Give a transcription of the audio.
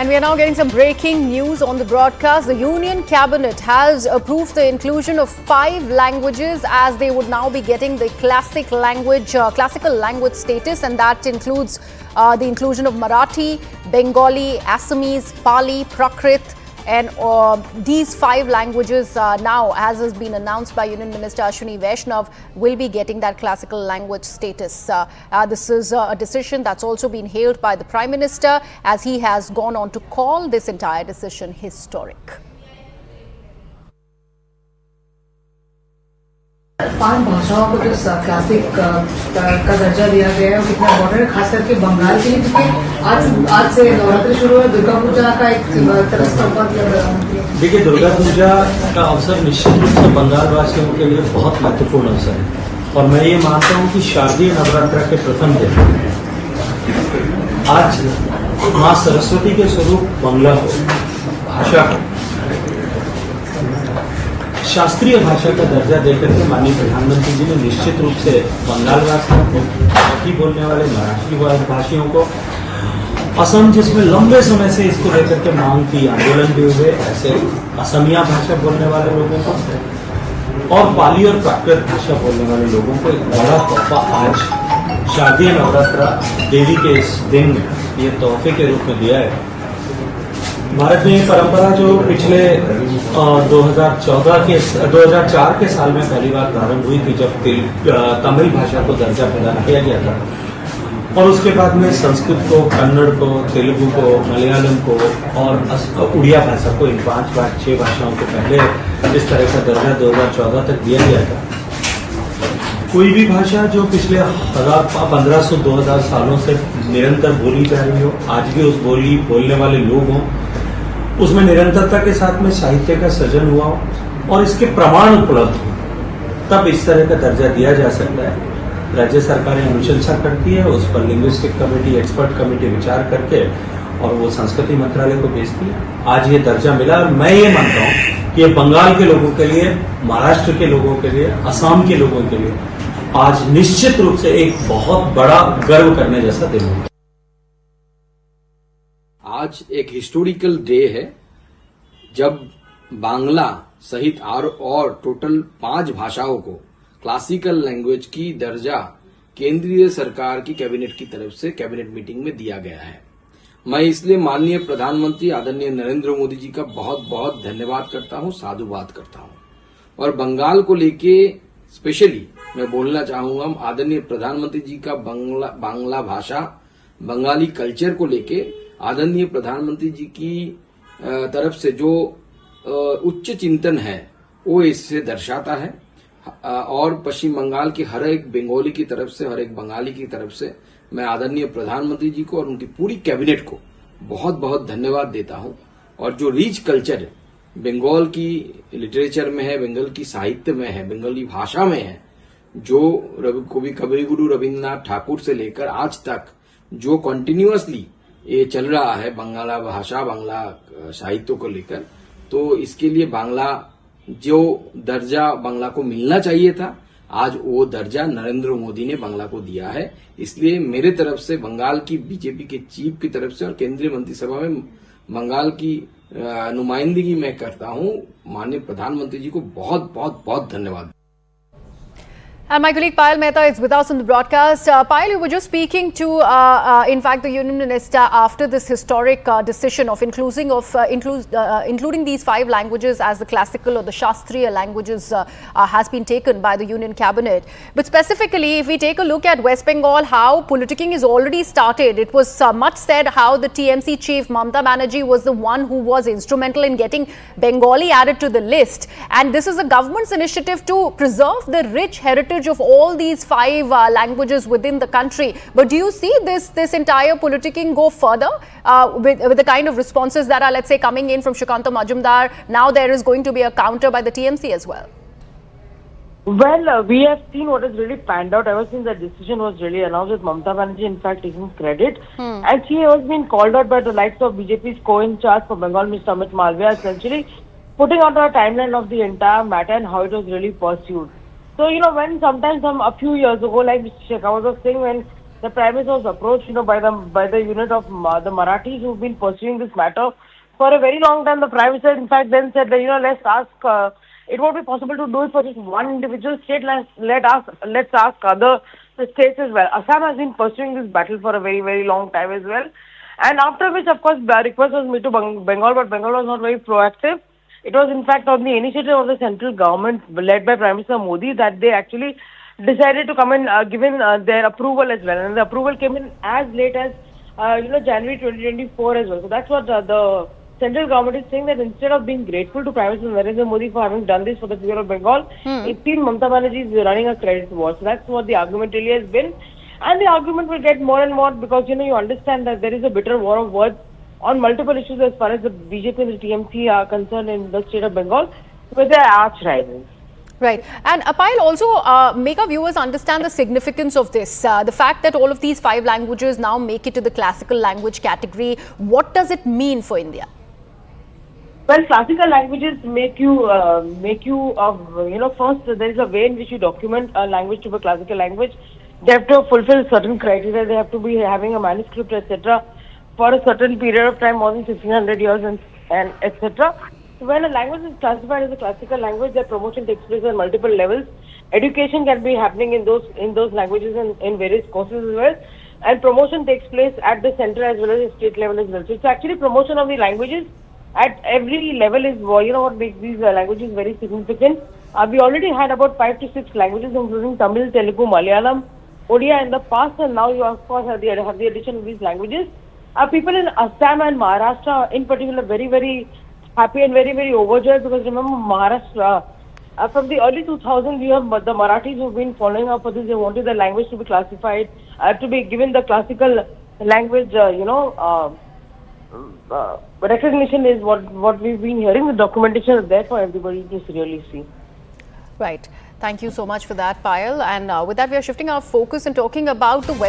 And we are now getting some breaking news on the broadcast. The Union Cabinet has approved the inclusion of 5 languages as they would now be getting the classical language status, and that includes the inclusion of Marathi, Bengali, Assamese, Pali, Prakrit. And these 5 languages now, as has been announced by Union Minister Ashwini Vaishnav, will be getting that classical language status. This is a decision that's also been hailed by the Prime Minister, as he has gone on to call this entire decision historic. 5 भाषाओं को जो classic का दर्जा दिया गया है वो कितना इम्पोर्टेंट है, खास करके बंगाल के लिए, क्योंकि आज से नवरात्रि शुरू है, दुर्गा पूजा का एक तरह से संपर्क किया गया है। देखिए, दुर्गा पूजा का अवसर निश्चित रूप से बंगाल वासियों के लिए बहुत महत्वपूर्ण अवसर है और मैं ये मानता हूँ कि शारदीय नवरात्र के प्रथम दिन आज माँ सरस्वती के स्वरूप बंगला भाषा शास्त्रीय भाषा का दर्जा देकर के माननीय प्रधानमंत्री जी ने निश्चित रूप से बंगाल वासियों को, मराठी बोलने वाले मराठी भाषियों को, असम जिसमें लंबे समय से इसको लेकर के मांग की, आंदोलन भी हुए, ऐसे असमिया भाषा बोलने वाले लोगों को और पाली और प्राकृत भाषा बोलने वाले लोगों को एक बड़ा तोहफा आज शारदीय नवरात्र देवी के इस दिन में ये तोहफे के रूप में दिया है। भारत में ये परंपरा जो पिछले 2004 के साल में पहली बार प्रारंभ हुई थी, जब तमिल भाषा को दर्जा प्रदान किया गया था और उसके बाद में संस्कृत को, कन्नड़ को, तेलुगु को, मलयालम को और उड़िया भाषा को, इन 6 भाषाओं को पहले इस तरह का दर्जा 2014 तक दिया गया था। कोई भी भाषा जो पिछले 1500-2000 सालों से निरंतर बोली जा रही हो, आज भी उस बोली बोलने वाले लोग हों, उसमें निरंतरता के साथ में साहित्य का सृजन हुआ हो और इसके प्रमाण उपलब्ध हो, तब इस तरह का दर्जा दिया जा सकता है। राज्य सरकारें अनुशंसा करती है, उस पर लिंग्विस्टिक कमेटी, एक्सपर्ट कमेटी विचार करके और वो संस्कृति मंत्रालय को भेजती है। आज ये दर्जा मिला और मैं ये मानता हूँ कि ये बंगाल के लोगों के लिए, महाराष्ट्र के लोगों के लिए, असम के लोगों के लिए आज निश्चित रूप से एक बहुत बड़ा गर्व करने जैसा दिन है। आज एक हिस्टोरिकल डे है जब बांग्ला सहित और टोटल 5 भाषाओं को क्लासिकल लैंग्वेज की दर्जा केंद्रीय सरकार की कैबिनेट की तरफ से कैबिनेट मीटिंग में दिया गया है। मैं इसलिए माननीय प्रधानमंत्री आदरणीय नरेंद्र मोदी जी का बहुत बहुत धन्यवाद करता हूं, साधुवाद करता हूं। और बंगाल को लेके स्पेशली मैं बोलना चाहूंगा, आदरणीय प्रधानमंत्री जी का बांग्ला भाषा, बंगाली कल्चर को लेके आदरणीय प्रधानमंत्री जी की तरफ से जो उच्च चिंतन है वो इससे दर्शाता है। और पश्चिम बंगाल के हर एक बंगाली की तरफ से, हर एक बंगाली की तरफ से मैं आदरणीय प्रधानमंत्री जी को और उनकी पूरी कैबिनेट को बहुत बहुत धन्यवाद देता हूं। और जो रिच कल्चर है बंगाल की लिटरेचर में है, बंगाल की साहित्य में है, बंगाली भाषा में है, जो कविगुरु रविन्द्रनाथ ठाकुर से लेकर आज तक जो कंटिन्यूअसली ये चल रहा है बांग्ला भाषा, बांग्ला साहित्य को लेकर, तो इसके लिए बांग्ला जो दर्जा बांग्ला को मिलना चाहिए था, आज वो दर्जा नरेंद्र मोदी ने बांग्ला को दिया है। इसलिए मेरे तरफ से बंगाल की बीजेपी के चीफ की तरफ से और केंद्रीय मंत्रिसभा में बंगाल की नुमाइंदगी मैं करता हूं, माननीय प्रधानमंत्री जी को बहुत बहुत बहुत धन्यवाद। And my colleague Payal Mehta is with us on the broadcast. Payal, you were just speaking to, in fact, the Union Minister after this historic decision of including these 5 languages as the classical or the Shastriya languages has been taken by the Union Cabinet. But specifically, if we take a look at West Bengal, how politicking is already started. It was much said how the TMC chief Mamata Banerjee was the one who was instrumental in getting Bengali added to the list. And this is a government's initiative to preserve the rich heritage of all these 5 languages within the country. But do you see this entire politicking go further with the kind of responses that are, let's say, coming in from Shrikanta Majumdar? Now there is going to be a counter by the TMC as well. Well, we have seen what has really panned out ever since the decision was really announced, with Mamata Banerjee in fact taking credit. And she has been called out by the likes of BJP's co-in-charge for Bengal, Mr. Amit Malviya, essentially putting out a timeline of the entire matter and how it was really pursued. So, when sometimes a few years ago, like Mr. Shekhawat was saying, when the Prime Minister was approached, by the unit of the Marathis who've been pursuing this matter for a very long time. The Prime Minister, in fact, then said that, let's ask. It won't be possible to do it for just one individual state. Let's ask other states as well. Assam has been pursuing this battle for a very, very long time as well. And after which, of course, the request was made to Bengal, but Bengal was not very proactive. It was, in fact, on the initiative of the central government led by Prime Minister Modi that they actually decided to come in, given their approval as well. And the approval came in as late as, January 2024 as well. So that's what the central government is saying, that instead of being grateful to Prime Minister Narendra Modi for having done this for the people of Bengal, it seems Mamata Banerjee is running a credit war. So that's what the argument really has been. And the argument will get more and more because, you understand that there is a bitter war of words on multiple issues as far as the BJP and the TMC are concerned in the state of Bengal, with their arch rivals. Right. And Payal, also make our viewers understand the significance of this. The fact that all of these 5 languages now make it to the classical language category. What does it mean for India? Well, classical languages make you, first there is a way in which you document a language to be a classical language. They have to fulfill certain criteria. They have to be having a manuscript, etc., for a certain period of time, more than 1500 years, and etc. So when a language is classified as a classical language, their promotion takes place on multiple levels. Education can be happening in those languages and in various courses as well. And promotion takes place at the center as well as the state level as well. So it's actually promotion of the languages at every level is, what makes these languages very significant. We already had about 5 to 6 languages, including Tamil, Telugu, Malayalam, Odia in the past, and now you of course have the addition of these languages. People in Assam and Maharashtra in particular very, very happy and very, very overjoyed, because remember Maharashtra, from the early 2000s, you have the Marathis who've been following up for this. They wanted the language to be classified, to be given the classical language, recognition is what we've been hearing. The documentation is there for everybody to really see. Right. Thank you so much for that, Payal. And with that, we are shifting our focus and talking about the West.